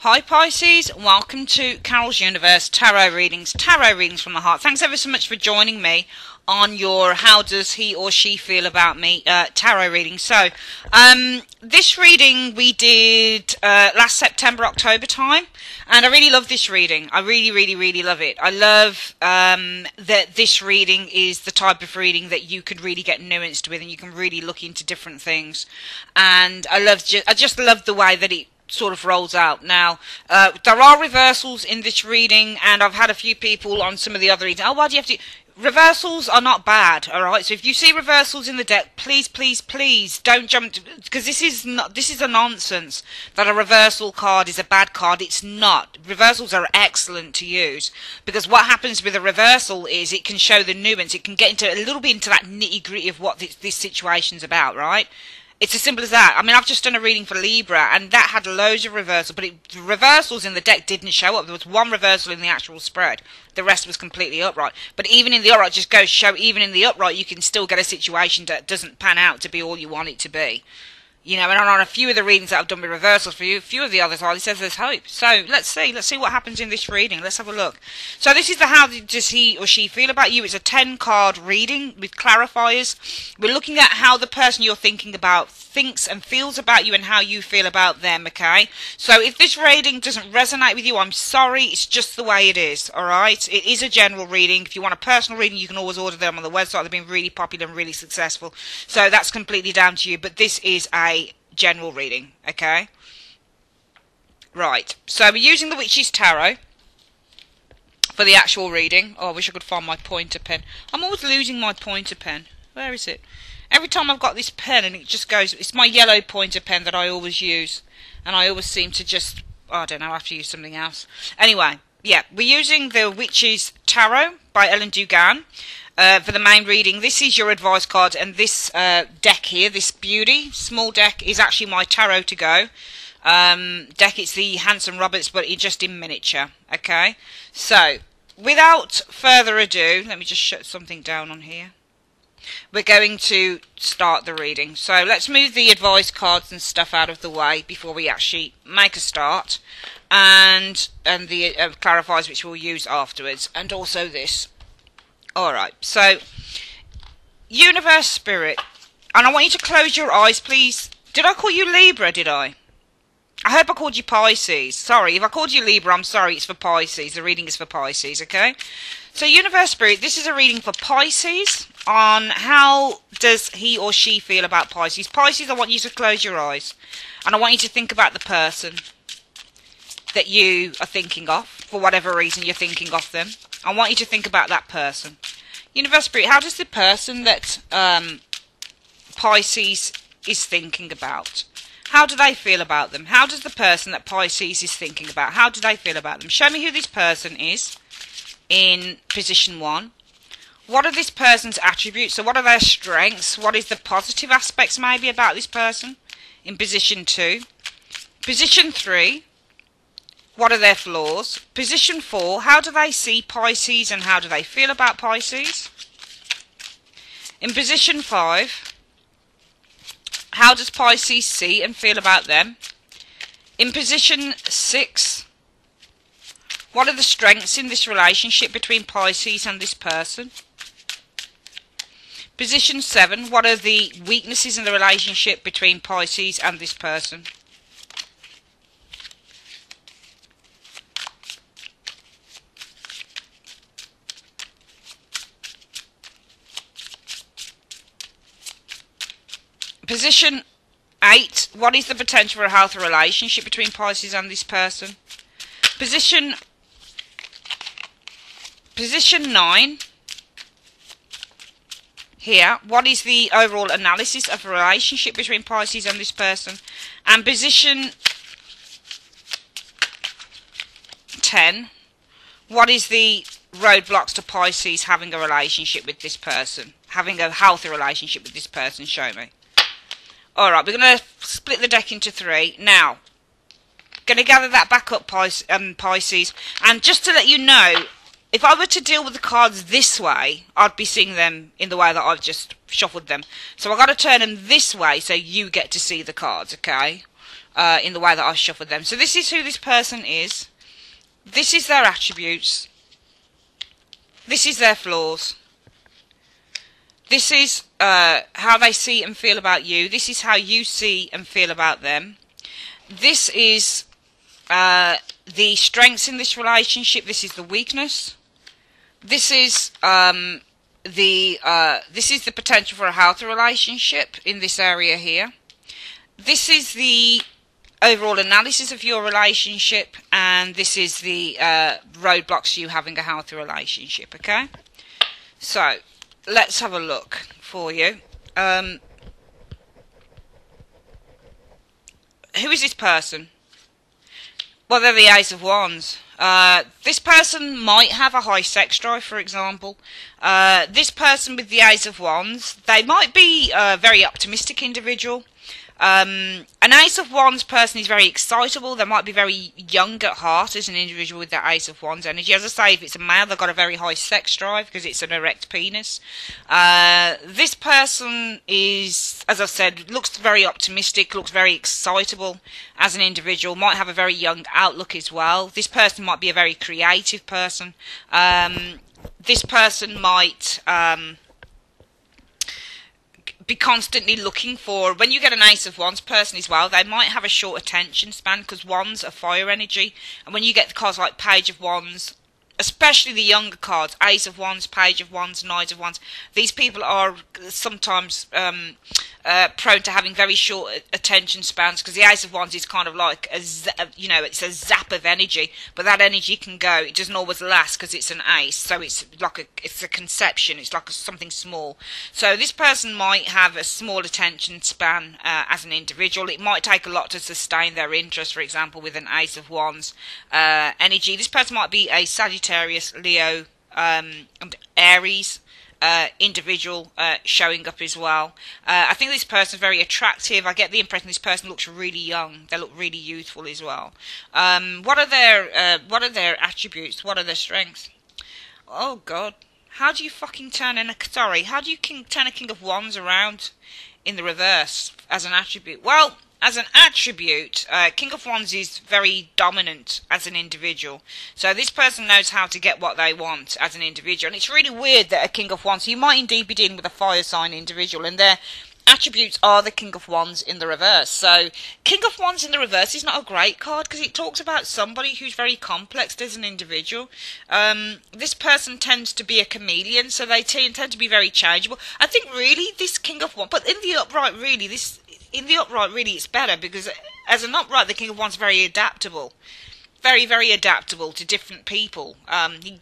Hi Pisces, welcome to Carol's Universe Tarot Readings from the Heart. Thanks ever so much for joining me on your How Does He or She Feel About Me tarot reading. So, this reading we did last September, October time, and I really love this reading. I really love it. I love that this reading is the type of reading that you could really get nuanced with, and you can really look into different things. And I just love the way that it sort of rolls out. Now, there are reversals in this reading, and I've had a few people on some of the other readings. Oh, why do you have to? Reversals are not bad, all right? So if you see reversals in the deck, please don't jump, because this is a nonsense that a reversal card is a bad card. It's not. Reversals are excellent to use, because what happens with a reversal is it can show the nuance. It can get into a little bit into that nitty-gritty of what this situation's about, right? It's as simple as that. I mean, I've just done a reading for Libra, and that had loads of reversals, but the reversals in the deck didn't show up. There was one reversal in the actual spread. The rest was completely upright. But even in the upright, just goes to show, even in the upright, you can still get a situation that doesn't pan out to be all you want it to be. You know, and on a few of the readings that I've done with reversals for you, a few of the others, it says there's hope. So, let's see what happens in this reading. Let's have a look. So, this is the How Does He or She Feel About You. It's a 10-card reading with clarifiers. We're looking at how the person you're thinking about thinks and feels about you and how you feel about them, okay? So, if this reading doesn't resonate with you, I'm sorry. It's just the way it is, alright? It is a general reading. If you want a personal reading, you can always order them on the website. They've been really popular and really successful. So, that's completely down to you. But this is a general reading, okay? Right, so we're using the Witch's Tarot for the actual reading. Oh, I wish I could find my pointer pen. I'm always losing my pointer pen. Where is it? Every time I've got this pen and it just goes, it's my yellow pointer pen that I always use, and I always seem to just, oh, I don't know, I have to use something else. Anyway, yeah, we're using the Witch's Tarot by Ellen Dugan. For the main reading. This is your advice card, and this deck here, this beauty small deck, is actually my tarot to go deck. It's the Hanson Roberts, but just in miniature, okay? So without further ado, let me just shut something down on here. We're going to start the reading, so let's move the advice cards and stuff out of the way before we actually make a start, and the clarifiers, which we'll use afterwards, and also this. Alright, so, Universe Spirit, and I want you to close your eyes, please. Did I call you Libra, did I? I hope I called you Pisces. Sorry, if I called you Libra, I'm sorry, it's for Pisces. The reading is for Pisces, okay? So, Universe Spirit, this is a reading for Pisces on how does he or she feel about Pisces. Pisces, I want you to close your eyes, and I want you to think about the person that you are thinking of, for whatever reason you're thinking of them. I want you to think about that person. Universe Spirit, how does the person that Pisces is thinking about, how do they feel about them? How does the person that Pisces is thinking about, how do they feel about them? Show me who this person is in position 1. What are this person's attributes? So what are their strengths? What is the positive aspects maybe about this person in position 2? Position 3. What are their flaws? Position 4, how do they see Pisces and how do they feel about Pisces? In position 5, how does Pisces see and feel about them? In position 6, what are the strengths in this relationship between Pisces and this person? Position 7, what are the weaknesses in the relationship between Pisces and this person? Position 8, what is the potential for a healthy relationship between Pisces and this person? Position 9, here, what is the overall analysis of a relationship between Pisces and this person? And position 10, what is the roadblocks to Pisces having a relationship with this person? Having a healthy relationship with this person, show me. Alright, we're going to split the deck into 3. Now, going to gather that back up, Pisces. And just to let you know, if I were to deal with the cards this way, I'd be seeing them in the way that I've just shuffled them. So I've got to turn them this way so you get to see the cards, okay? in the way that I've shuffled them. So this is who this person is. This is their attributes. This is their flaws. This is how they see and feel about you. This is how you see and feel about them. This is the strengths in this relationship. This is the weakness. This is this is the potential for a healthy relationship in this area here. This is the overall analysis of your relationship, and this is the roadblocks to you having a healthy relationship. Okay, so let's have a look for you. Who is this person? Well, they're the Ace of Wands. This person might have a high sex drive, for example. This person with the Ace of Wands, they might be a very optimistic individual. An Ace of Wands person is very excitable. They might be very young at heart as an individual with that Ace of Wands energy. As I say, if it's a male, they've got a very high sex drive because it's an erect penis. This person is, as I've said, looks very optimistic, looks very excitable as an individual, might have a very young outlook as well. This person might be a very creative person. This person might be constantly looking for, when you get an Ace of Wands person as well, they might have a short attention span because Wands are fire energy, and when you get the cards like Page of Wands, especially the younger cards, Ace of Wands, Page of Wands, Knight of Wands, these people are sometimes prone to having very short attention spans because the Ace of Wands is kind of like it's a zap of energy, but that energy can go. It doesn't always last because it's an ace, so it's a conception. It's like something small. So this person might have a small attention span as an individual. It might take a lot to sustain their interest. For example, with an Ace of Wands energy, this person might be a Sagittarius, Leo, and Aries individual showing up as well. I think this person is very attractive. I get the impression this person looks really young. They look really youthful as well. What are their attributes? What are their strengths? Oh God, how do you fucking turn how do you turn a King of Wands around in the reverse as an attribute? Well, as an attribute, King of Wands is very dominant as an individual. So this person knows how to get what they want as an individual. And it's really weird that a King of Wands, so you might indeed be dealing with a fire sign individual, and their attributes are the King of Wands in the reverse. So King of Wands in the reverse is not a great card because it talks about somebody who's very complex as an individual. This person tends to be a chameleon, so they tend to be very changeable. I think really this King of Wands, but in the upright really it's better because as an upright the King of Wands is very adaptable. Very, very adaptable to different people.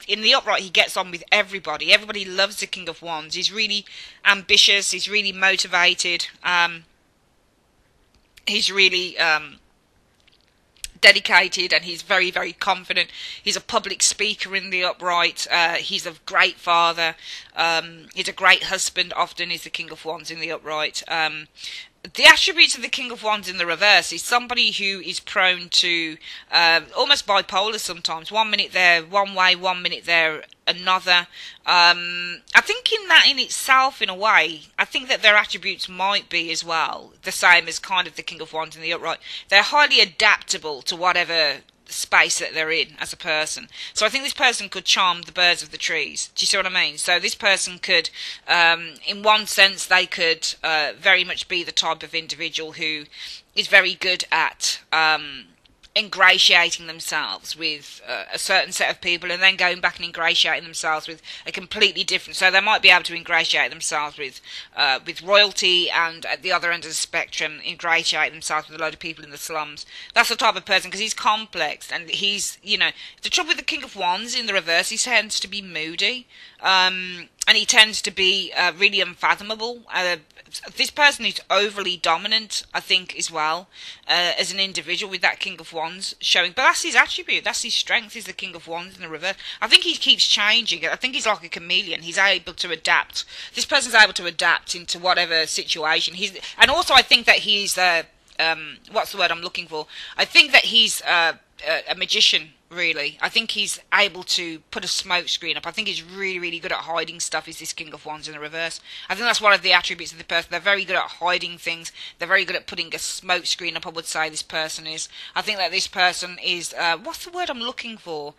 In the upright, he gets on with everybody. Everybody loves the King of Wands. He's really ambitious. He's really motivated. He's really dedicated, and he's very, very confident. He's a public speaker in the upright. He's a great father. He's a great husband. Often is the King of Wands in the upright. The attributes of the King of Wands in the reverse is somebody who is prone to almost bipolar sometimes. 1 minute they're one way, 1 minute they're another. I think in itself, in a way, I think that their attributes might be as well the same as kind of the King of Wands in the upright. They're highly adaptable to whatever space that they're in as a person. So I think this person could charm the birds of the trees. Do you see what I mean? So this person could, in one sense, they could very much be the type of individual who is very good at ingratiating themselves with a certain set of people and then going back and ingratiating themselves with a completely different. So they might be able to ingratiate themselves with royalty, and at the other end of the spectrum ingratiate themselves with a load of people in the slums. That's the type of person, because he's complex, and he's, the trouble with the King of Wands in the reverse, he tends to be moody, and he tends to be really unfathomable. This person is overly dominant, I think, as well, as an individual with that King of Wands showing. But that's his attribute, that's his strength, is the King of Wands in the reverse. I think he keeps changing. I think he's like a chameleon. He's able to adapt. This person's able to adapt into whatever situation. And also I think that he's what's the word I'm looking for? I think that he's a magician, really. I think he's able to put a smoke screen up. I think he's really, really good at hiding stuff. Is this King of Wands in the reverse? I think that's one of the attributes of the person. They're very good at hiding things. They're very good at putting a smoke screen up, I would say this person is. I think that this person is, what's the word I'm looking for?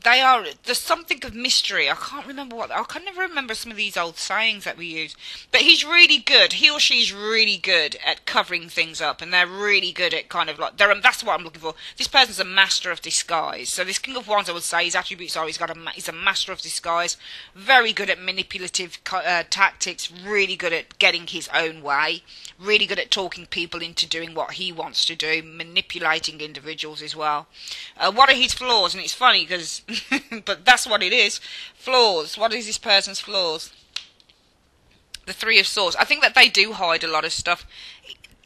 There's something of mystery. I can't remember I can never remember some of these old sayings that we use. But he's really good. He or she's really good at covering things up, and they're really good at kind of like, that's what I'm looking for. This person's a master of disguise. So this King of Wands, I would say, his attributes are he's a master of disguise, very good at manipulative tactics, really good at getting his own way, really good at talking people into doing what he wants to do, manipulating individuals as well. What are his flaws? And it's funny because but that's what it is. Flaws. What is this person's flaws? The Three of Swords. I think that they do hide a lot of stuff.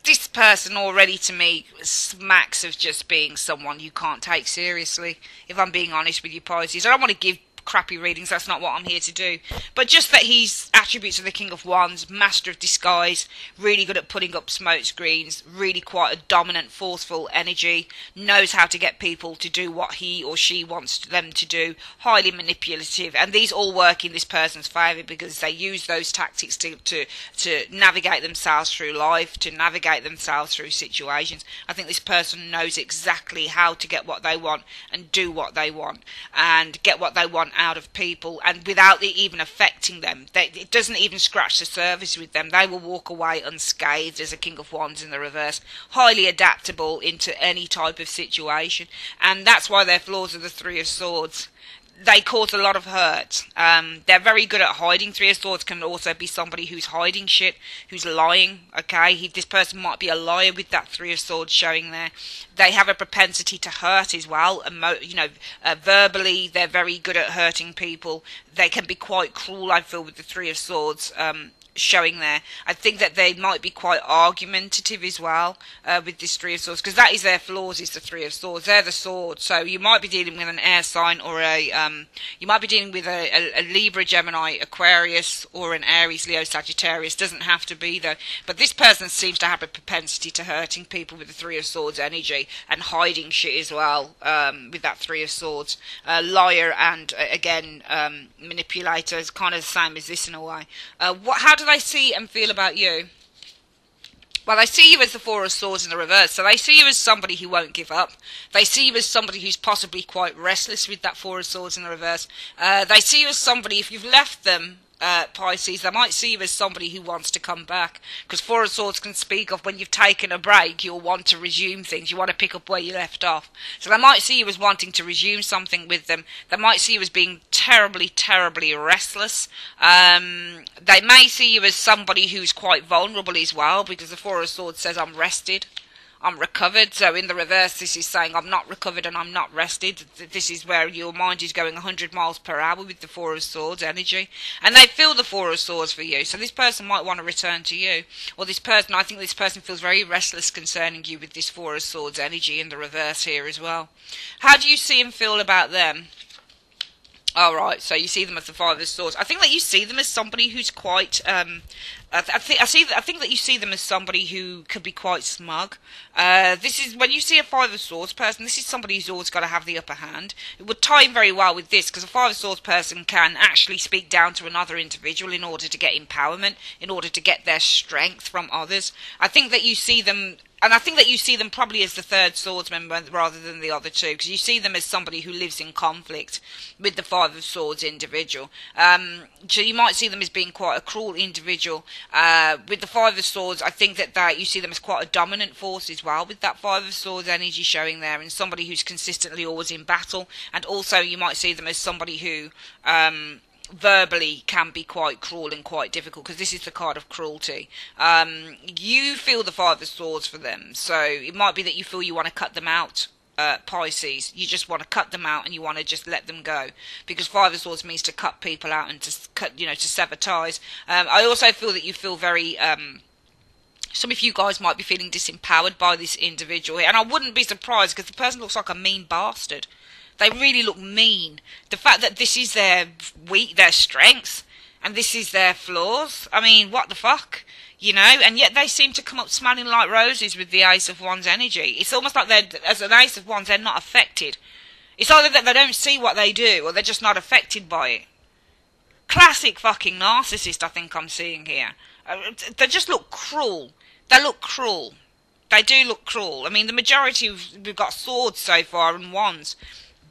This person already, to me, smacks of just being someone you can't take seriously, if I'm being honest with you, Pisces. I don't want to give crappy readings, that's not what I'm here to do. But just that he's attributes of the King of Wands, master of disguise, really good at putting up smoke screens, really quite a dominant, forceful energy, knows how to get people to do what he or she wants them to do, highly manipulative, and these all work in this person's favour because they use those tactics to navigate themselves through life, to navigate themselves through situations. I think this person knows exactly how to get what they want and do what they want and get what they want out of people, and without it even affecting them. It doesn't even scratch the surface with them. They will walk away unscathed as a King of Wands in the reverse. Highly adaptable into any type of situation, and that's why their flaws are the Three of Swords. They cause a lot of hurt. They're very good at hiding. Three of Swords can also be somebody who's hiding shit, who's lying, okay? This person might be a liar with that Three of Swords showing there. They have a propensity to hurt as well. Verbally, they're very good at hurting people. They can be quite cruel, I feel, with the Three of Swords showing there. I think that they might be quite argumentative as well with this Three of Swords, because that is their flaws, is the Three of Swords. They're the sword. So you might be dealing with an air sign, or you might be dealing with a Libra, Gemini, Aquarius, or an Aries, Leo, Sagittarius. Doesn't have to be though. But this person seems to have a propensity to hurting people with the Three of Swords energy and hiding shit as well with that Three of Swords. Liar and again manipulator is kind of the same as this in a way. How do they see and feel about you? Well, they see you as the Four of Swords in the reverse, so they see you as somebody who won't give up. They see you as somebody who's possibly quite restless with that Four of Swords in the reverse. They see you as somebody, if you've left them, Pisces, they might see you as somebody who wants to come back, because Four of Swords can speak of when you've taken a break, you'll want to resume things, you want to pick up where you left off. So they might see you as wanting to resume something with them. They might see you as being terribly, terribly restless. They may see you as somebody who's quite vulnerable as well, because the Four of Swords says, I'm rested, I'm recovered. So in the reverse, this is saying I'm not recovered and I'm not rested. This is where your mind is going 100 miles per hour with the Four of Swords energy. And they feel the Four of Swords for you. So this person might want to return to you. Or this person, I think this person feels very restless concerning you with this Four of Swords energy in the reverse here as well. How do you see and feel about them? Alright, so you see them as the Five of Swords. I think that you see them as somebody who's quite, I think that you see them as somebody who could be quite smug. This is, when you see a Five of Swords person, this is somebody who's always got to have the upper hand. It would tie in very well with this, because a Five of Swords person can actually speak down to another individual in order to get empowerment, in order to get their strength from others. I think that you see them, and I think that you see them probably as the third swordsman rather than the other two, because you see them as somebody who lives in conflict with the Five of Swords individual. So you might see them as being quite a cruel individual. With the Five of Swords, I think that you see them as quite a dominant force as well, with that Five of Swords energy showing there, and somebody who's consistently always in battle. And also you might see them as somebody who verbally can be quite cruel and quite difficult, because this is the card of cruelty. You feel the Five of Swords for them, so it might be that you feel you want to cut them out, Pisces. You just want to cut them out and you want to just let them go, because Five of Swords means to cut people out and to cut, to sever ties. I also feel that you feel very some of you guys might be feeling disempowered by this individual here, and I wouldn't be surprised, because the person looks like a mean bastard. They really look mean. The fact that this is their strength, and this is their flaws. I mean, what the fuck? You know, and yet they seem to come up smelling like roses with the Ace of Wands energy. It's almost like they're, as an Ace of Wands, they're not affected. It's either that they don't see what they do, or they're just not affected by it. Classic fucking narcissist, I think I'm seeing here. They just look cruel. They look cruel. They do look cruel. I mean, the majority we've got swords so far and wands.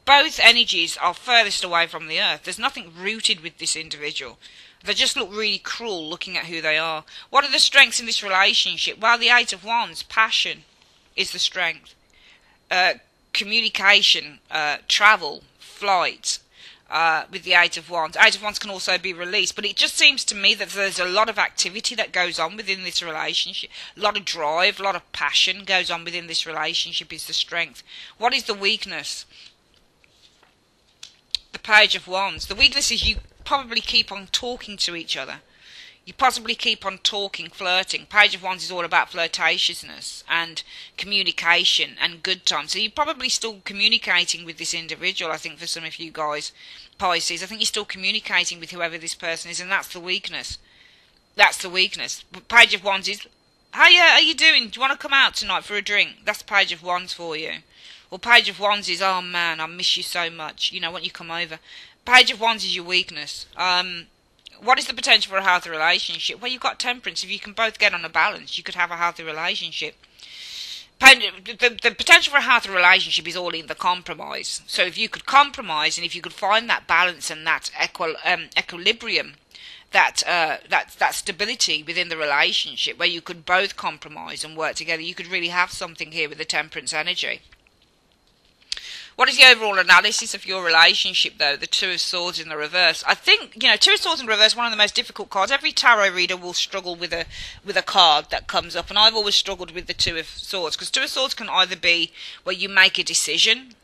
Both energies are furthest away from the earth. There's nothing rooted with this individual. They just look really cruel looking at who they are. What are the strengths in this relationship? Well, the Eight of Wands, passion is the strength. Communication, travel, flight, with the Eight of Wands. Eight of Wands can also be released, but it just seems to me that there's a lot of activity that goes on within this relationship. A lot of drive, a lot of passion goes on within this relationship is the strength. What is the weakness? The Page of Wands. The weakness is you probably keep on talking to each other. You possibly keep on talking, flirting. Page of Wands is all about flirtatiousness and communication and good times. So you're probably still communicating with this individual, I think, for some of you guys, Pisces. I think you're still communicating with whoever this person is, and that's the weakness. That's the weakness. Page of Wands is, hey, how you doing? Do you want to come out tonight for a drink? That's Page of Wands for you. Or Page of Wands is, oh man, I miss you so much. You know, why don't you come over? Page of Wands is your weakness. What is the potential for a healthy relationship? Well, you've got temperance. If you can both get on a balance, you could have a healthy relationship. The potential for a healthy relationship is all in the compromise. So if you could compromise, and if you could find that balance and that equilibrium, that stability within the relationship, where you could both compromise and work together, you could really have something here with the temperance energy. What is the overall analysis of your relationship, though? The Two of Swords in the reverse. I think, you know, Two of Swords in the reverse, one of the most difficult cards. Every tarot reader will struggle with a card that comes up, and I've always struggled with the Two of Swords, because Two of Swords can either be where you make a decision.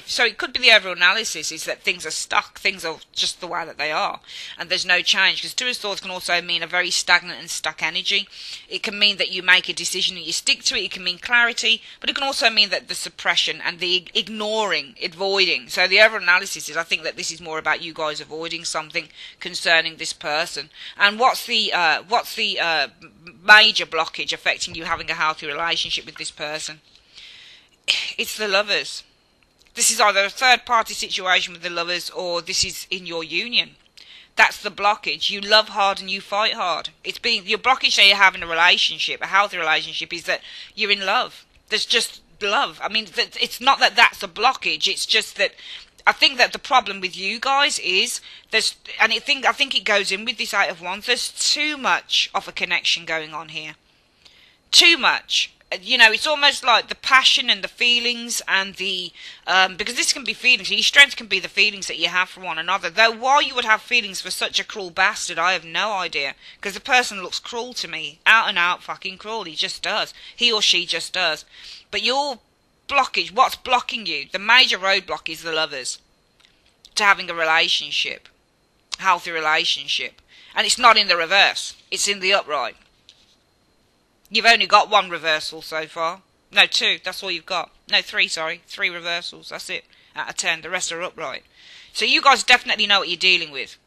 So it could be the overall analysis is that things are stuck, things are just the way that they are, and there's no change. Because Two of Swords can also mean a very stagnant and stuck energy. It can mean that you make a decision and you stick to it. It can mean clarity, but it can also mean that the suppression and the ignoring, avoiding. So the overall analysis is, I think that this is more about you guys avoiding something concerning this person. And what's the major blockage affecting you having a healthy relationship with this person? It's the Lovers. This is either a third-party situation with the Lovers, or this is in your union. That's the blockage. You love hard and you fight hard. It's being your blockage that you have in a relationship, a healthy relationship, is that you're in love. There's just love. I mean, it's not that that's a blockage. It's just that I think that the problem with you guys is there's, and I think it goes in with this Eight of Wands. There's too much of a connection going on here. Too much. You know, it's almost like the passion and the feelings and the, because this can be feelings, your strength can be the feelings that you have for one another. Though why you would have feelings for such a cruel bastard, I have no idea. Because the person looks cruel to me. Out and out fucking cruel. He just does. He or she just does. But your blockage, what's blocking you? The major roadblock is the Lovers. To having a relationship. Healthy relationship. And it's not in the reverse. It's in the upright. You've only got one reversal so far. No, two. That's all you've got. No, three, sorry. 3 reversals. That's it. Out of 10. The rest are upright. So you guys definitely know what you're dealing with.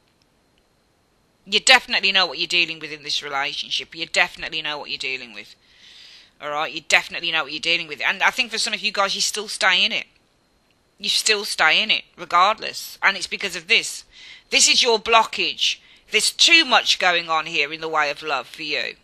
You definitely know what you're dealing with in this relationship. You definitely know what you're dealing with. Alright? You definitely know what you're dealing with. And I think for some of you guys, you still stay in it. You still stay in it, regardless. And it's because of this. This is your blockage. There's too much going on here in the way of love for you.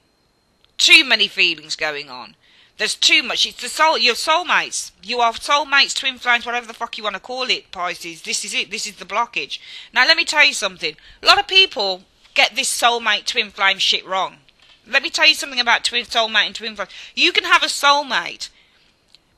Too many feelings going on. There's too much. It's the soul. You're soulmates. You are soulmates, twin flames, whatever the fuck you want to call it, Pisces. This is it. This is the blockage. Now, let me tell you something. A lot of people get this soulmate, twin flame shit wrong. Let me tell you something about soulmate and twin flame. You can have a soulmate,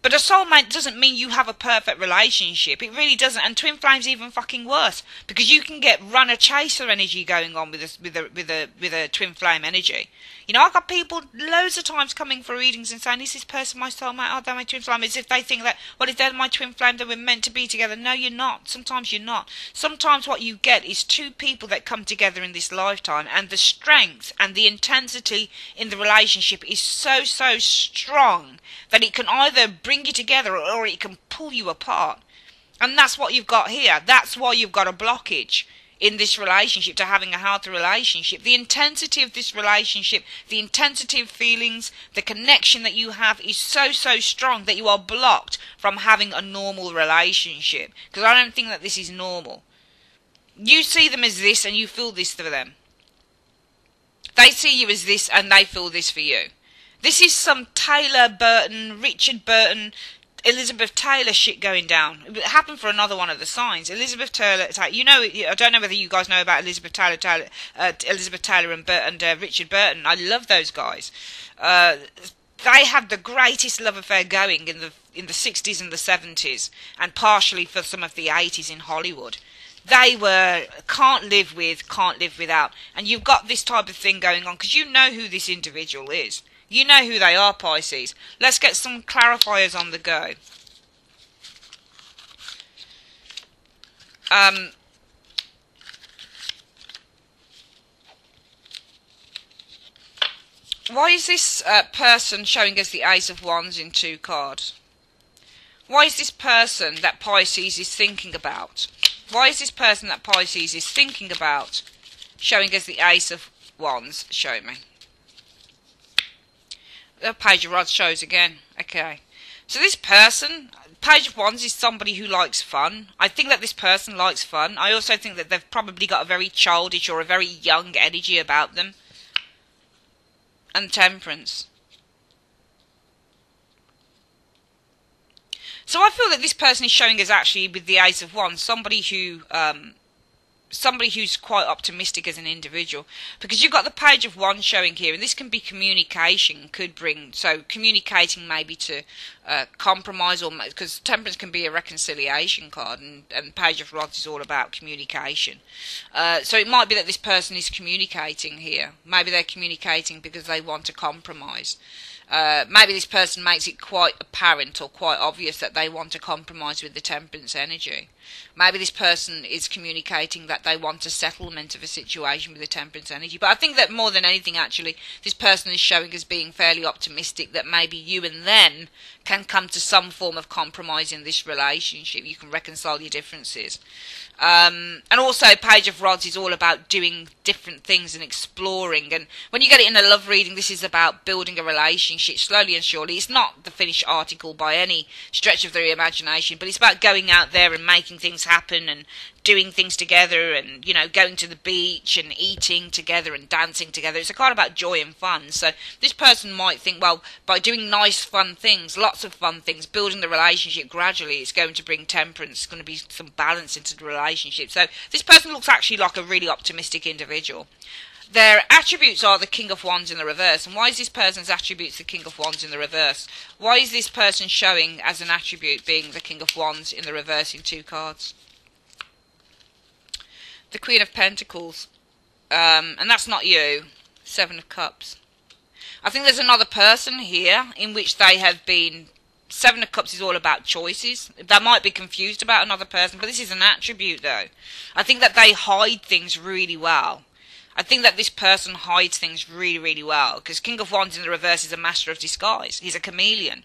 but a soulmate doesn't mean you have a perfect relationship. It really doesn't. And twin flame's even fucking worse, because you can get runner chaser energy going on with a twin flame energy. You know, I've got people loads of times coming for readings and saying, is this person my soulmate? Oh, they're my twin flame. As if they think that, well, if they're my twin flame, then we're meant to be together. No, you're not. Sometimes you're not. Sometimes what you get is two people that come together in this lifetime, and the strength and the intensity in the relationship is so strong that it can either bring you together or it can pull you apart. And that's what you've got here. That's why you've got a blockage. in this relationship, to having a healthy relationship. The intensity of this relationship, the intensity of feelings, the connection that you have is so strong that you are blocked from having a normal relationship. Because I don't think that this is normal. You see them as this and you feel this for them. They see you as this and they feel this for you. This is some Taylor Burton, Richard Burton, Elizabeth Taylor shit going down. It happened for another one of the signs. Elizabeth Taylor, you know, I don't know whether you guys know about Elizabeth Taylor and Richard Burton. I love those guys. They had the greatest love affair going in the 60s and the 70s, and partially for some of the 80s in Hollywood. They were can't live with, can't live without. And you've got this type of thing going on because you know who this individual is. You know who they are, Pisces. Let's get some clarifiers on the go. Why is this person showing us the Ace of Wands in 2 cards? Why is this person that Pisces is thinking about? Why is this person that Pisces is thinking about showing us the Ace of Wands? Show me. The Page of Rods shows again. Okay. So this person, Page of Wands, is somebody who likes fun. I think that this person likes fun. I also think that they've probably got a very childish or a very young energy about them. And Temperance. So I feel that this person is showing us actually with the Ace of Wands somebody who's quite optimistic as an individual, because you've got the Page of Wands showing here, and this can be communication, could bring, so communicating maybe to compromise, or because Temperance can be a reconciliation card, and Page of Rods is all about communication. So it might be that this person is communicating here. Maybe they're communicating because they want to compromise. Maybe this person makes it quite apparent or quite obvious that they want to compromise with the Temperance energy. Maybe this person is communicating that they want a settlement of a situation with the Temperance energy. But I think that more than anything, actually, this person is showing as being fairly optimistic that maybe you and them can come to some form of compromise in this relationship. You can reconcile your differences. And also, Page of Rods is all about doing different things and exploring. And when you get it in a love reading, this is about building a relationship slowly and surely. It's not the finished article by any stretch of the imagination, but it's about going out there and making things happen and doing things together, and, you know, going to the beach and eating together and dancing together. It's a card about joy and fun. So this person might think, well, by doing nice, fun things, lots of fun things, building the relationship gradually, it's going to bring temperance, it's going to be some balance into the relationship. So this person looks actually like a really optimistic individual. Their attributes are the King of Wands in the reverse. And why is this person's attributes the King of Wands in the reverse? Why is this person showing as an attribute being the King of Wands in the reverse in 2 cards? The Queen of Pentacles. And that's not you. 7 of Cups. I think there's another person here in which they have been... 7 of Cups is all about choices. They might be confused about another person, but this is an attribute, though. I think that they hide things really well. I think that this person hides things really, really well, because King of Wands in the reverse is a master of disguise. He's a chameleon.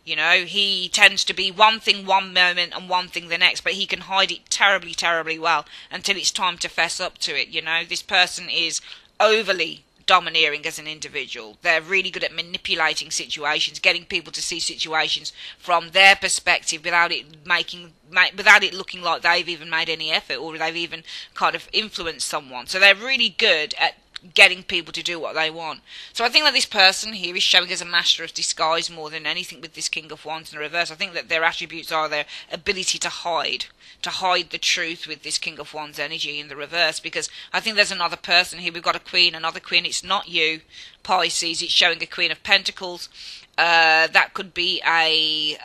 You know, he tends to be one thing one moment and one thing the next, but he can hide it terribly, terribly well until it's time to fess up to it. You know, this person is overly domineering as an individual. They're really good at manipulating situations, getting people to see situations from their perspective without it looking like they've even made any effort or they've even kind of influenced someone. So they're really good at getting people to do what they want. So I think that this person here is showing as a master of disguise more than anything with this King of Wands in the reverse. I think that their attributes are their ability to hide the truth with this King of Wands energy in the reverse, because I think there's another person here. We've got a queen, another queen. It's not you, Pisces. It's showing a Queen of Pentacles. That could be a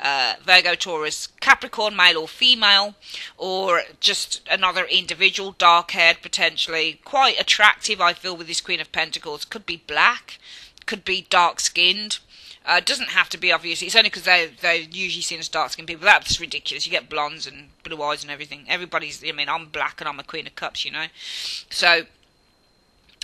Virgo, Taurus, Capricorn, male or female, or just another individual, dark-haired potentially, quite attractive I feel with this Queen of Pentacles. Could be black, could be dark-skinned. Doesn't have to be, obviously. It's only because they're usually seen as dark-skinned people. That's ridiculous. You get blondes and blue eyes and everything. Everybody's, I mean, I'm black and I'm a Queen of Cups, you know. So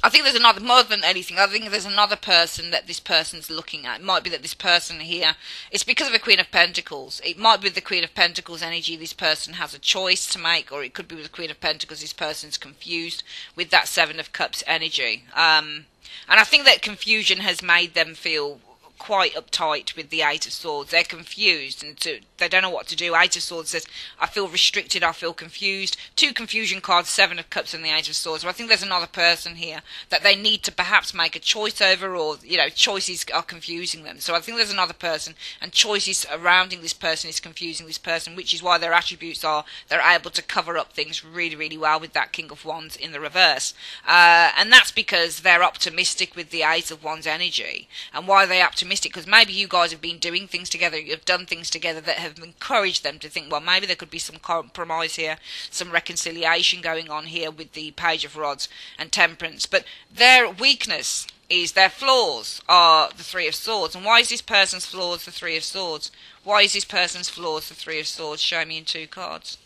I think there's another, more than anything, I think there's another person that this person's looking at. It might be that this person here, it's because of the Queen of Pentacles. It might be the Queen of Pentacles energy, this person has a choice to make, or it could be with the Queen of Pentacles, this person's confused with that Seven of Cups energy. And I think that confusion has made them feel quite uptight with the Eight of Swords. They're confused and they don't know what to do. Eight of Swords says, I feel restricted, I feel confused. Two confusion cards, Seven of Cups and the Eight of Swords. So I think there's another person here that they need to perhaps make a choice over, or, you know, choices are confusing them. So I think there's another person, and choices surrounding this person is confusing this person, which is why their attributes are they're able to cover up things really, really well with that King of Wands in the reverse. And that's because they're optimistic with the Eight of Wands energy. And why are they optimistic? Because maybe you guys have been doing things together, you've done things together that have encouraged them to think, well, maybe there could be some compromise here, some reconciliation going on here with the Page of Rods and Temperance. But their weakness is, their flaws are the Three of Swords. And why is this person's flaws the Three of Swords? Why is this person's flaws the Three of Swords? Show me in two cards.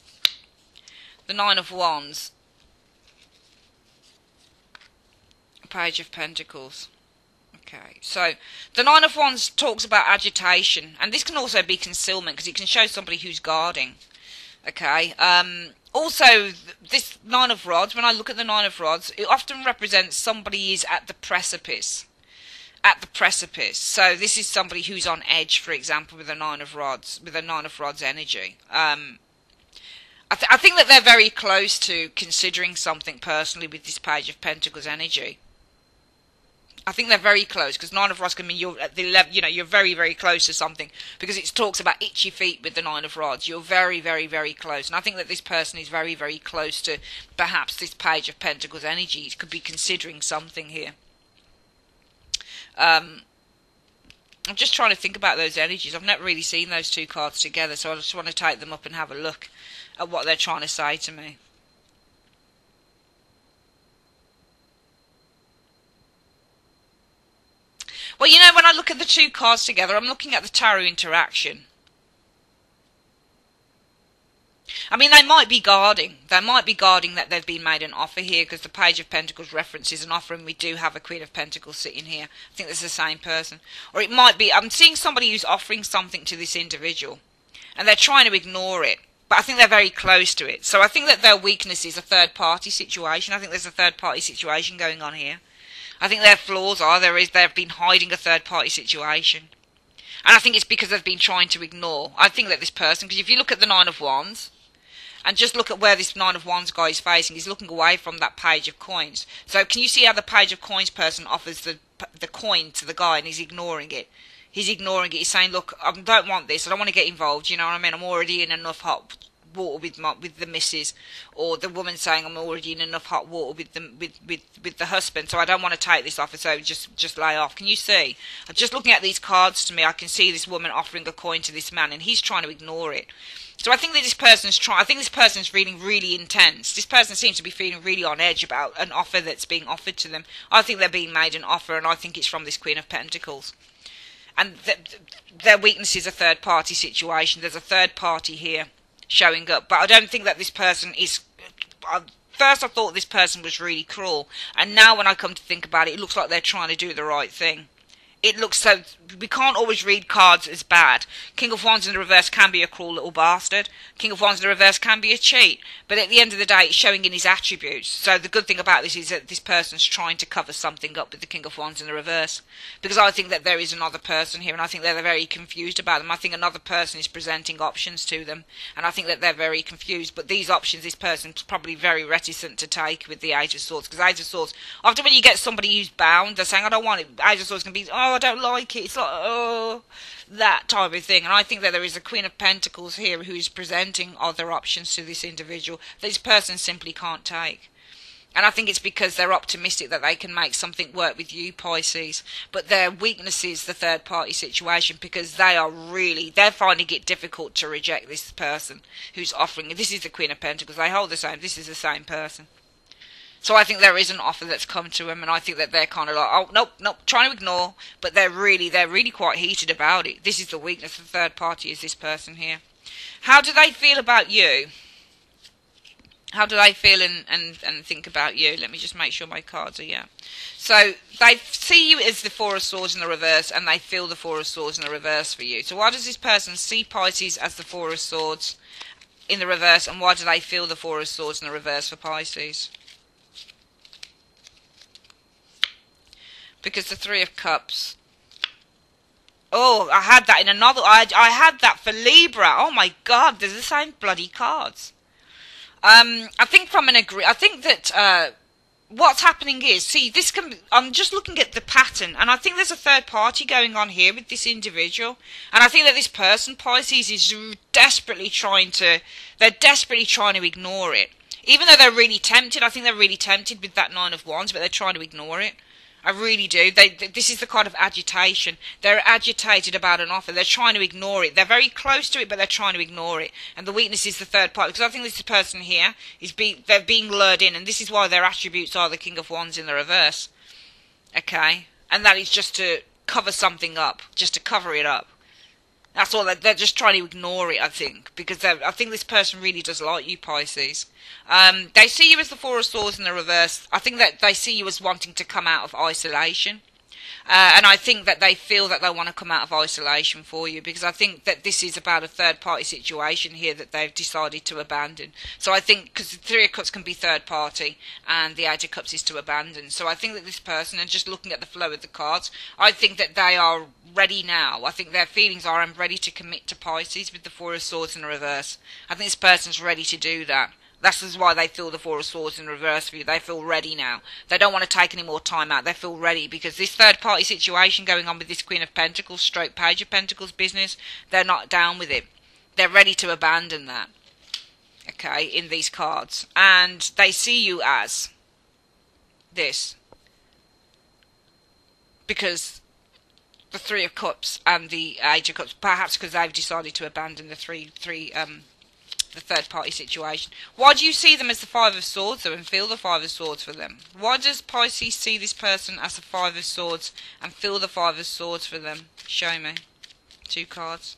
The Nine of Wands, Page of Pentacles. Okay, so the Nine of Wands talks about agitation, and this can also be concealment, because it can show somebody who's guarding. Okay, also this Nine of Rods, when I look at the Nine of Rods, it often represents somebody is at the precipice. At the precipice. So this is somebody who's on edge, for example, with the Nine of Rods, with the Nine of Rods energy. I think that they're very close to considering something personally with this Page of Pentacles energy. I think they're very close, because Nine of Rods can mean you're at the level, you know, you're very, very close to something, because it talks about itchy feet with the Nine of Rods. You're very, very, very close, and I think that this person is very, very close to perhaps this Page of Pentacles energy. It could be considering something here. I'm just trying to think about those energies. I've never really seen those two cards together, so I just want to take them up and have a look at what they're trying to say to me. Well, you know, when I look at the two cards together, I'm looking at the tarot interaction. I mean, they might be guarding. They might be guarding that they've been made an offer here, because the Page of Pentacles references an offer, and we do have a Queen of Pentacles sitting here. I think that's the same person. Or it might be, I'm seeing somebody who's offering something to this individual, and they're trying to ignore it. But I think they're very close to it. So I think that their weakness is a third-party situation. I think there's a third-party situation going on here. I think their flaws are they've been hiding a third-party situation. And I think it's because they've been trying to ignore. I think that this person, because if you look at the Nine of Wands, and just look at where this Nine of Wands guy is facing, he's looking away from that Page of Coins. So can you see how the Page of Coins person offers the coin to the guy, and he's ignoring it? He's ignoring it. He's saying, look, I don't want this. I don't want to get involved. You know what I mean? I'm already in enough hot water with the missus, or the woman saying I'm already in enough hot water with the husband, so I don't want to take this offer, so just lay off. Can you see? I'm just looking at these cards to me, I can see this woman offering a coin to this man, and he's trying to ignore it. So I think that I think this person's feeling really intense. This person seems to be feeling really on edge about an offer that's being offered to them. I think they're being made an offer, and I think it's from this Queen of Pentacles. And their weakness is a third-party situation. There's a third party here showing up, but I don't think that this person is. First I thought this person was really cruel, and now when I come to think about it, it looks like they're trying to do the right thing. It looks so. We can't always read cards as bad. King of Wands in the reverse can be a cruel little bastard. King of Wands in the reverse can be a cheat. But at the end of the day, it's showing in his attributes. So the good thing about this is that this person's trying to cover something up with the King of Wands in the reverse. Because I think that there is another person here, and I think they're very confused about them. I think another person is presenting options to them, and I think that they're very confused. But these options, this person's probably very reticent to take with the Eight of Swords. Because Eight of Swords, often when you get somebody who's bound, they're saying, I don't want it. Eight of Swords can be, oh, I don't like it. It's like, oh, that type of thing. And I think that there is a Queen of Pentacles here who is presenting other options to this individual that this person simply can't take. And I think it's because they're optimistic that they can make something work with you, Pisces. But their weakness is the third party situation, because they're finding it difficult to reject this person who's offering. This is the Queen of Pentacles. They hold the same. This is the same person. So I think there is an offer that's come to them, and I think that they're kind of like, oh, nope, trying to ignore, but they're really quite heated about it. This is the weakness. The third party is this person here. How do they feel about you? How do they feel and think about you? Let me just make sure my cards are, yeah. So they see you as the Four of Swords in the reverse, and they feel the Four of Swords in the reverse for you. So why does this person see Pisces as the Four of Swords in the reverse, and why do they feel the Four of Swords in the reverse for Pisces? Because the Three of Cups. Oh, I had that in another. I had that for Libra. Oh my God, they're the same bloody cards. I think I think that what's happening is, see, this can. I'm just looking at the pattern, and I think there's a third party going on here with this individual, and I think that this person, Pisces, is desperately trying to. They're desperately trying to ignore it, even though they're really tempted. I think they're really tempted with that Nine of Wands, but they're trying to ignore it. I really do. This is the kind of agitation. They're agitated about an offer. They're trying to ignore it. They're very close to it, but they're trying to ignore it. And the weakness is the third party. Because I think this person here they're being lured in, and this is why their attributes are the King of Wands in the reverse. Okay, and that is just to cover something up, just to cover it up. That's all. They're just trying to ignore it, I think, because I think this person really does like you, Pisces. They see you as the Four of Swords in the reverse. I think that they see you as wanting to come out of isolation. And I think that they feel that they want to come out of isolation for you, because I think that this is about a third party situation here that they've decided to abandon. So I think, because the Three of Cups can be third party and the Eight of Cups is to abandon. So I think that this person, and just looking at the flow of the cards, I think that they are ready now. I think their feelings are, I'm ready to commit to Pisces with the Four of Swords in the reverse. I think this person's ready to do that. That's why they feel the Four of Swords in reverse for you. They feel ready now. They don't want to take any more time out. They feel ready, because this third party situation going on with this Queen of Pentacles stroke Page of Pentacles business, they're not down with it. They're ready to abandon that. Okay, in these cards. And they see you as this. Because the Three of Cups and the Eight of Cups, perhaps because they've decided to abandon the the third party situation. Why do you see them as the Five of Swords though, and feel the Five of Swords for them? Why does Pisces see this person as the Five of Swords and feel the Five of Swords for them? Show me. 2 cards.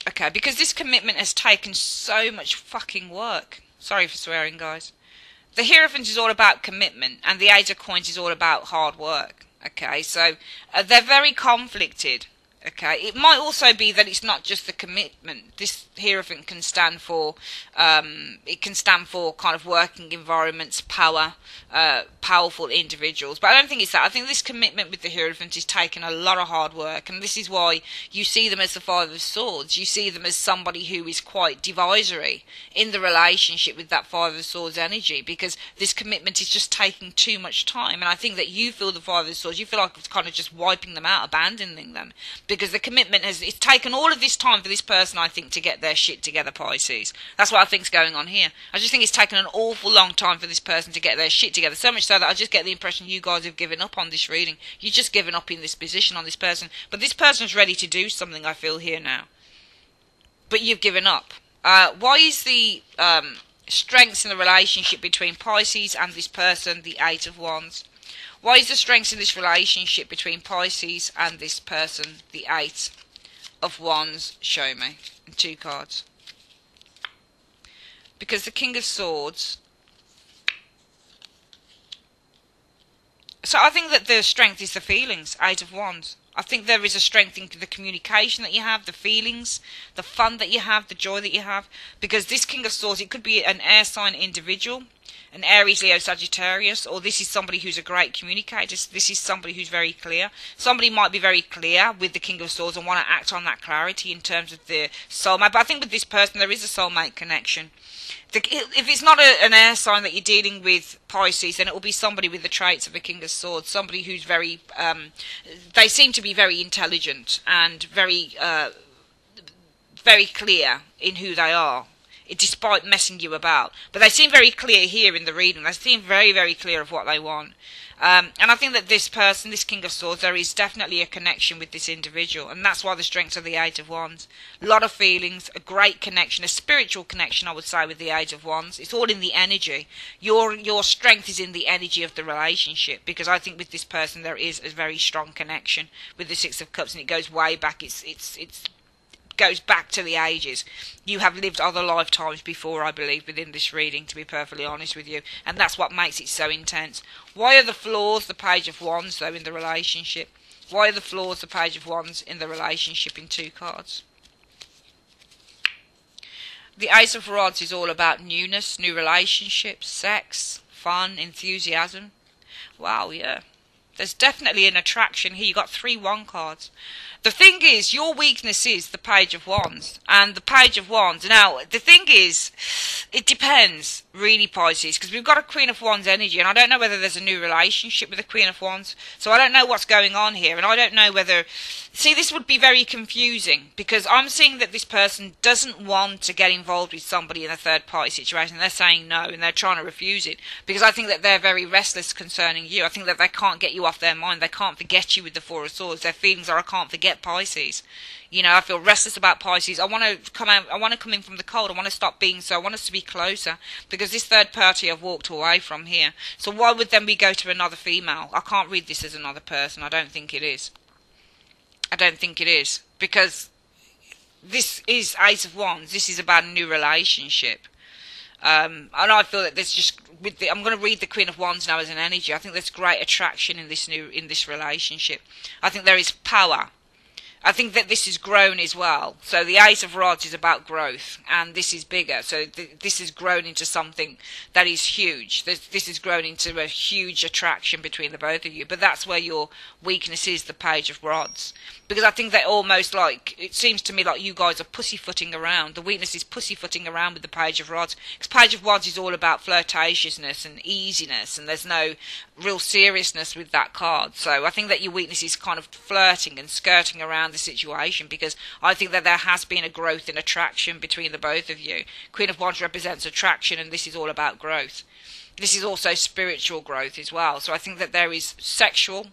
Okay, because this commitment has taken so much fucking work. Sorry for swearing, guys. The Hierophant is all about commitment, and the Eight of Coins is all about hard work. Okay, so they're very conflicted. Okay, it might also be that it's not just the commitment. This Hierophant can stand for, it can stand for kind of working environments, power, powerful individuals. But I don't think it's that. I think this commitment with the Hierophant is taking a lot of hard work, and this is why you see them as the Five of Swords. You see them as somebody who is quite divisory in the relationship with that Five of Swords energy, because this commitment is just taking too much time. And I think that you feel the Five of Swords, you feel like it's kind of just wiping them out, abandoning them. Because the commitment it's taken all of this time for this person, I think, to get their shit together, Pisces. That's what I think's going on here. I just think it's taken an awful long time for this person to get their shit together. So much so that I just get the impression you guys have given up on this reading. You've just given up in this position on this person. But this person's ready to do something, I feel, here now. But you've given up. Why is the strengths in the relationship between Pisces and this person the Eight of Wands? Why is the strength in this relationship between Pisces and this person the Eight of Wands? Show me. 2 cards. Because the King of Swords. So I think that the strength is the feelings. Eight of Wands. I think there is a strength in the communication that you have, the feelings, the fun that you have, the joy that you have. Because this King of Swords, it could be an air sign individual, an Aries, Leo, Sagittarius, or this is somebody who's a great communicator. This is somebody who's very clear. Somebody might be very clear with the King of Swords and want to act on that clarity in terms of the soulmate. But I think with this person, there is a soulmate connection. If it's not an air sign that you're dealing with, Pisces, then it will be somebody with the traits of a King of Swords. Somebody who's very, they seem to be very intelligent and very, very clear in who they are, despite messing you about. But they seem very clear here in the reading. They seem very, very clear of what they want. And I think that this person, this King of Swords, there is definitely a connection with this individual. And that's why the strengths of the Eight of Wands. A lot of feelings, a great connection, a spiritual connection, I would say, with the Eight of Wands. It's all in the energy. Your strength is in the energy of the relationship. Because I think with this person there is a very strong connection with the Six of Cups. And it goes way back. It's goes back to the ages. You have lived other lifetimes before, I believe, within this reading, to be perfectly honest with you. And that's what makes it so intense. Why are the flaws the Page of Wands, though, in the relationship? Why are the flaws the Page of Wands in the relationship in 2 cards? The Ace of Rods is all about newness, new relationships, sex, fun, enthusiasm. Wow, yeah. There's definitely an attraction here. You got 3 1 cards. The thing is, your weakness is the Page of Wands. And the Page of Wands. Now, the thing is, it depends, really, Pisces. Because we've got a Queen of Wands energy. And I don't know whether there's a new relationship with the Queen of Wands. So I don't know what's going on here. And I don't know whether... See, this would be very confusing. Because I'm seeing that this person doesn't want to get involved with somebody in a third-party situation. They're saying no. And they're trying to refuse it. Because I think that they're very restless concerning you. I think that they can't get you off their mind. They can't forget you with the 4 of Swords. Their feelings are, I can't forget Pisces. You know, I feel restless about Pisces. I want to come out. I want to come in from the cold. I want to stop being so. I want us to be closer, because this third party I've walked away from here. So why would then we go to another female? I can't read this as another person. I don't think it is. I don't think it is, because this is Ace of Wands. This is about a new relationship. And I feel that there's just I'm going to read the Queen of Wands now as an energy. I think there's great attraction in this relationship. I think there is power. I think that this has grown as well. So the Ace of Rods is about growth, and this is bigger. So this has grown into something that is huge. This has grown into a huge attraction between the both of you. But that's where your weakness is, the Page of Rods. Because I think that almost like, it seems to me like you guys are pussyfooting around. The weakness is pussyfooting around with the Page of Rods. Because Page of Rods is all about flirtatiousness and easiness, and there's no real seriousness with that card. So I think that your weakness is kind of flirting and skirting around the situation, because I think that there has been a growth in attraction between the both of you. Queen of Wands represents attraction, and this is all about growth. This is also spiritual growth as well. So I think that there is sexual,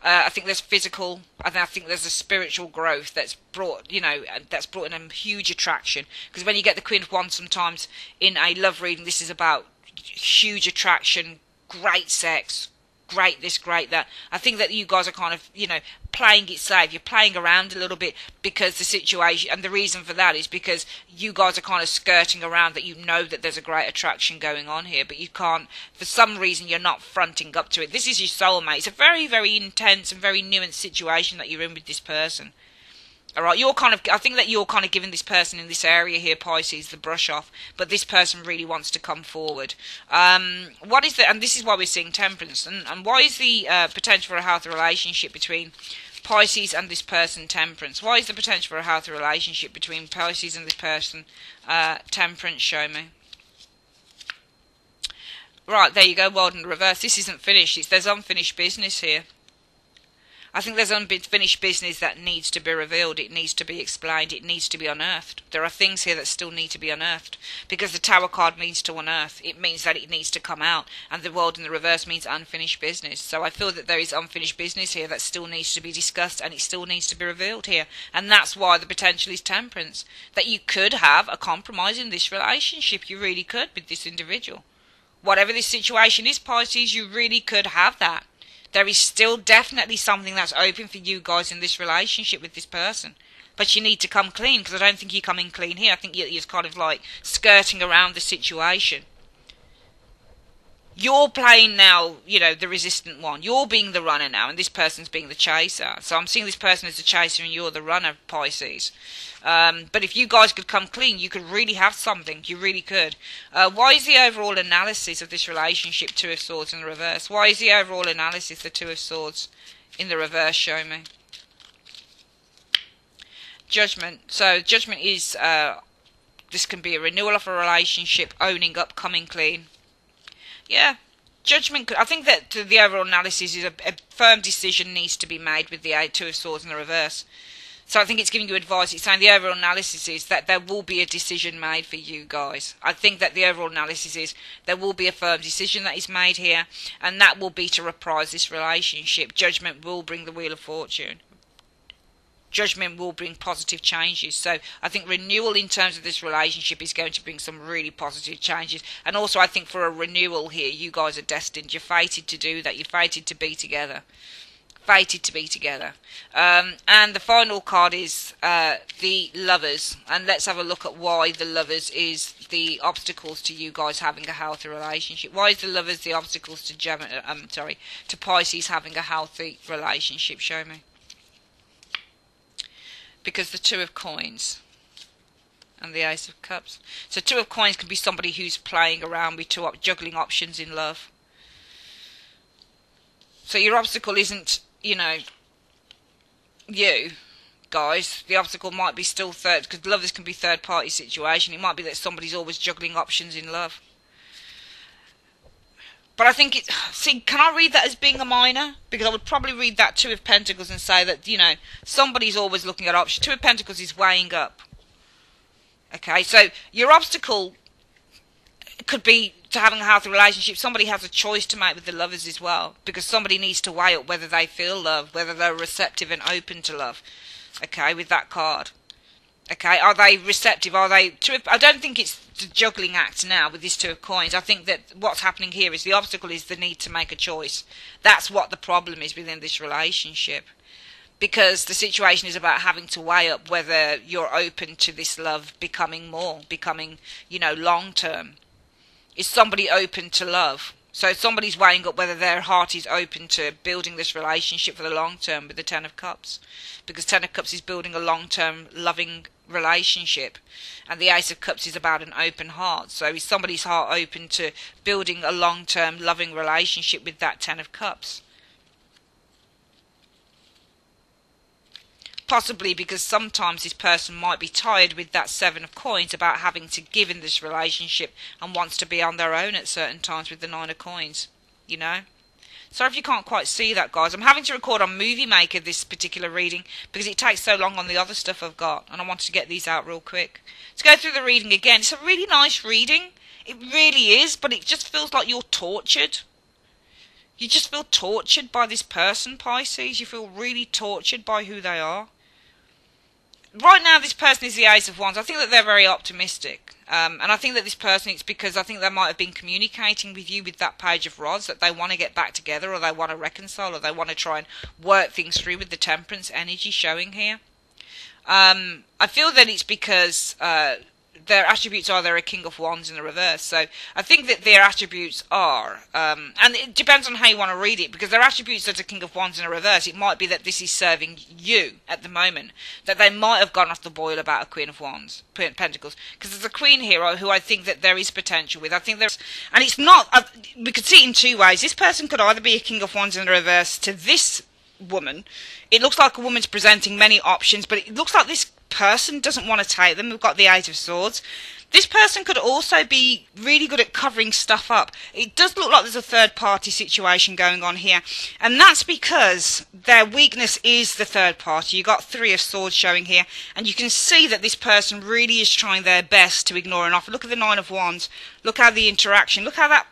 I think there's physical, and I think there's a spiritual growth that's brought, you know, that's brought in a huge attraction. Because when you get the Queen of Wands sometimes in a love reading, this is about huge attraction, great sex, great this, great that. I think that you guys are kind of, you know, playing it safe. You're playing around a little bit, because the situation, and the reason for that is because you guys are kind of skirting around that. You know that there's a great attraction going on here, but you can't, for some reason you're not fronting up to it. This is your soulmate. It's a very, very intense and very nuanced situation that you're in with this person. Alright, I think that you're kind of giving this person in this area here, Pisces, the brush off, but this person really wants to come forward. And this is why we're seeing Temperance, and why is the potential for a healthy relationship between Pisces and this person, Temperance? Why is the potential for a healthy relationship between Pisces and this person, Temperance? Show me. Right, there you go, World in reverse. This isn't finished. There's unfinished business here. I think there's unfinished business that needs to be revealed. It needs to be explained. It needs to be unearthed. There are things here that still need to be unearthed, because the Tower card means to unearth. It means that it needs to come out, and the World in the reverse means unfinished business. So I feel that there is unfinished business here that still needs to be discussed, and it still needs to be revealed here. And that's why the potential is Temperance. That you could have a compromise in this relationship. You really could with this individual. Whatever this situation is, Pisces, you really could have that. There is still definitely something that's open for you guys in this relationship with this person. But you need to come clean, because I don't think you're coming clean here. I think you're kind of like skirting around the situation. You're playing now, you know, the resistant one. You're being the runner now, and this person's being the chaser. So I'm seeing this person as the chaser and you're the runner, Pisces. But if you guys could come clean, you could really have something. You really could. Why is the overall analysis of this relationship 2 of Swords in the reverse? Why is the overall analysis the 2 of Swords in the reverse? Show me. Judgment. So Judgment is, this can be a renewal of a relationship, owning up, coming clean. Yeah, Judgment. I think that the overall analysis is a firm decision needs to be made with the 2 of Swords in the reverse. So I think it's giving you advice. It's saying the overall analysis is that there will be a decision made for you guys. I think that the overall analysis is there will be a firm decision that is made here, and that will be to reprise this relationship. Judgment will bring the Wheel of Fortune. Judgment will bring positive changes. So I think renewal in terms of this relationship is going to bring some really positive changes. And also I think for a renewal here, you guys are destined. You're fated to do that. You're fated to be together. fated to be together. And the final card is the Lovers, and let's have a look at why the Lovers is the obstacles to you guys having a healthy relationship. Why is the Lovers the obstacles to to Pisces having a healthy relationship? Show me. Because the Two of Coins and the Ace of Cups. So Two of Coins can be somebody who's playing around with juggling options in love. So your obstacle isn't, you know, you guys. The obstacle might be still because lovers can be third party situation. It might be that somebody's always juggling options in love. But I think can I read that as being a minor? Because I would probably read that Two of Pentacles and say that, you know, somebody's always looking at options. Two of Pentacles is weighing up. Okay, so your obstacle could be to having a healthy relationship. Somebody has a choice to make with the Lovers as well, because somebody needs to weigh up whether they feel love, whether they're receptive and open to love. Okay, with that card. Okay, are they receptive? Are they? I don't think it's the juggling act now with this Two of Coins. I think that what's happening here is the obstacle is the need to make a choice. That's what the problem is within this relationship. Because the situation is about having to weigh up whether you're open to this love becoming, you know, long term. Is somebody open to love? So somebody's weighing up whether their heart is open to building this relationship for the long term with the Ten of Cups. Because Ten of Cups is building a long-term loving relationship. And the Ace of Cups is about an open heart. So is somebody's heart open to building a long-term loving relationship with that Ten of Cups? Possibly because sometimes this person might be tired with that Seven of Coins about having to give in this relationship and wants to be on their own at certain times with the Nine of Coins, you know. Sorry if you can't quite see that, guys. I'm having to record on Movie Maker this particular reading because it takes so long on the other stuff I've got, and I wanted to get these out real quick. Let's go through the reading again. It's a really nice reading. It really is, but it just feels like you're tortured. You just feel tortured by this person, Pisces. You feel really tortured by who they are. Right now, this person is the Ace of Wands. I think that they're very optimistic. And I think that this person, it's because I think they might have been communicating with you with that Page of Rods, that they want to get back together, or they want to reconcile, or they want to try and work things through with the Temperance energy showing here. I feel that it's because their attributes are they're a King of Wands in the reverse. So I think that their attributes are, and it depends on how you want to read it, because their attributes as a King of Wands in the reverse, it might be that this is serving you at the moment, that they might have gone off the boil about a Queen of Wands, Pentacles, because there's a Queen here who I think that there is potential with. I think there's, and it's not, we could see it in two ways. This person could either be a King of Wands in the reverse to this woman. It looks like a woman's presenting many options, but it looks like this person doesn't want to take them. We've got the Eight of Swords. This person could also be really good at covering stuff up. It does look like there's a third party situation going on here, and that's because their weakness is the third party. You've got Three of Swords showing here, and you can see that this person really is trying their best to ignore an offer. Look at the Nine of Wands. Look how the interaction, look how that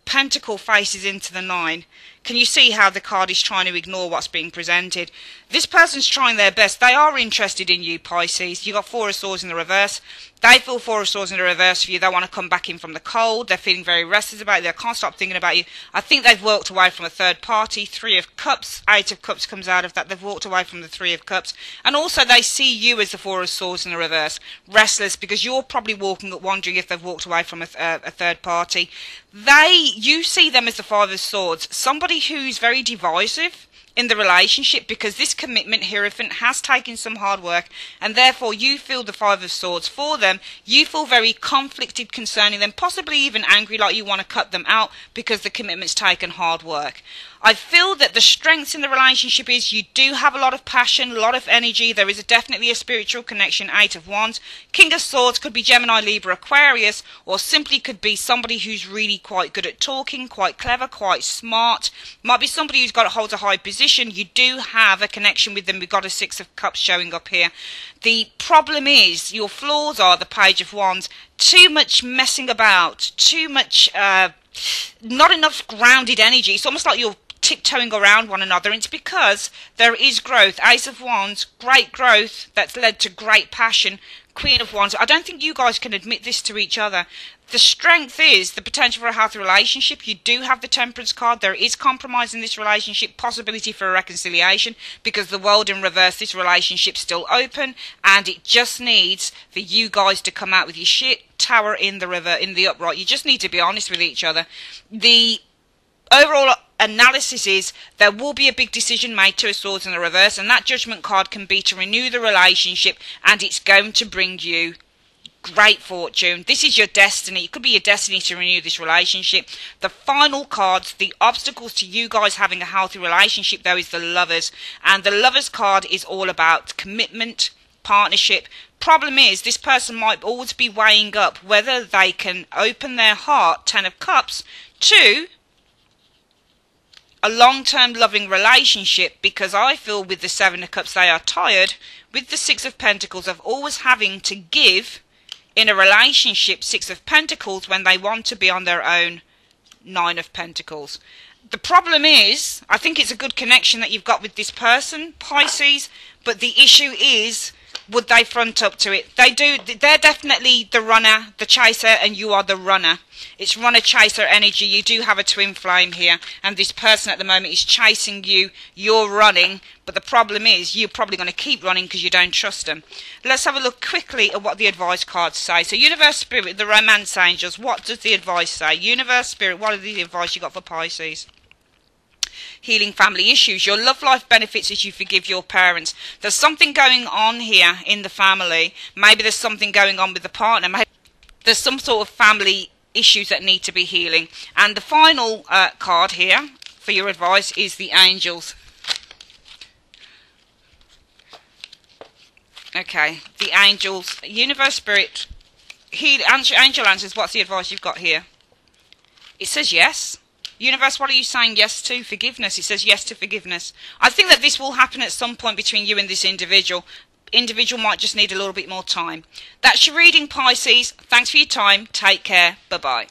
Pentacle faces into the Nine. Can you see how the card is trying to ignore what's being presented? This person's trying their best. They are interested in you, Pisces. You've got Four of Swords in the reverse. They feel Four of Swords in the reverse for you. They want to come back in from the cold. They're feeling very restless about you. They can't stop thinking about you. I think they've walked away from a third party. Three of Cups. Eight of Cups comes out of that. They've walked away from the Three of Cups. And also they see you as the Four of Swords in the reverse. Restless, because you're probably wondering if they've walked away from a third party. You see them as the Five of Swords. Somebody who's very divisive in the relationship, because this commitment Hierophant has taken some hard work, and therefore you feel the Five of Swords for them. You feel very conflicted concerning them, possibly even angry, like you want to cut them out because the commitment's taken hard work. I feel that the strengths in the relationship is you do have a lot of passion, a lot of energy. There is definitely a spiritual connection. Eight of Wands. King of Swords could be Gemini, Libra, Aquarius, or simply could be somebody who's really quite good at talking, quite clever, quite smart. Might be somebody who's holds a high position. You do have a connection with them. We've got a Six of Cups showing up here. The problem is, your flaws are the Page of Wands. Too much messing about, too much, not enough grounded energy. It's almost like you're tiptoeing around one another. It's because there is growth. Ace of Wands, great growth that's led to great passion. Queen of Wands, I don't think you guys can admit this to each other. The strength is the potential for a healthy relationship. You do have the Temperance card. There is compromise in this relationship, possibility for a reconciliation, because the World in reverse, this relationship's still open, and it just needs for you guys to come out with your shit. Tower in the river, in the upright. You just need to be honest with each other. The overall analysis is there will be a big decision made, Two of Swords in the reverse, and that Judgment card can be to renew the relationship, and it's going to bring you great fortune. This is your destiny. It could be your destiny to renew this relationship. The final cards, the obstacles to you guys having a healthy relationship, though, is the Lovers, and the Lovers card is all about commitment, partnership. Problem is, this person might always be weighing up whether they can open their heart, Ten of Cups, to a long-term loving relationship, because I feel with the Seven of Cups they are tired with the Six of Pentacles of always having to give in a relationship, Six of Pentacles, when they want to be on their own, Nine of Pentacles. The problem is, I think it's a good connection that you've got with this person, Pisces, but the issue is, would they front up to it? They do. They're definitely the runner, the chaser, and you are the runner. It's runner-chaser energy. You do have a twin flame here, and this person at the moment is chasing you. You're running, but the problem is you're probably going to keep running because you don't trust them. Let's have a look quickly at what the advice cards say. So Universe Spirit, the Romance Angels, what does the advice say? Universe Spirit, what are the advice you got for Pisces? Healing family issues. Your love life benefits as you forgive your parents. There's something going on here in the family. Maybe there's something going on with the partner. Maybe there's some sort of family issues that need to be healing. And the final card here for your advice is the Angels. Okay, the Angels. Universe Spirit. Angel answers, what's the advice you've got here? It says yes. Universe, what are you saying yes to? Forgiveness. It says yes to forgiveness. I think that this will happen at some point between you and this individual. Individual might just need a little bit more time. That's your reading, Pisces. Thanks for your time. Take care. Bye-bye.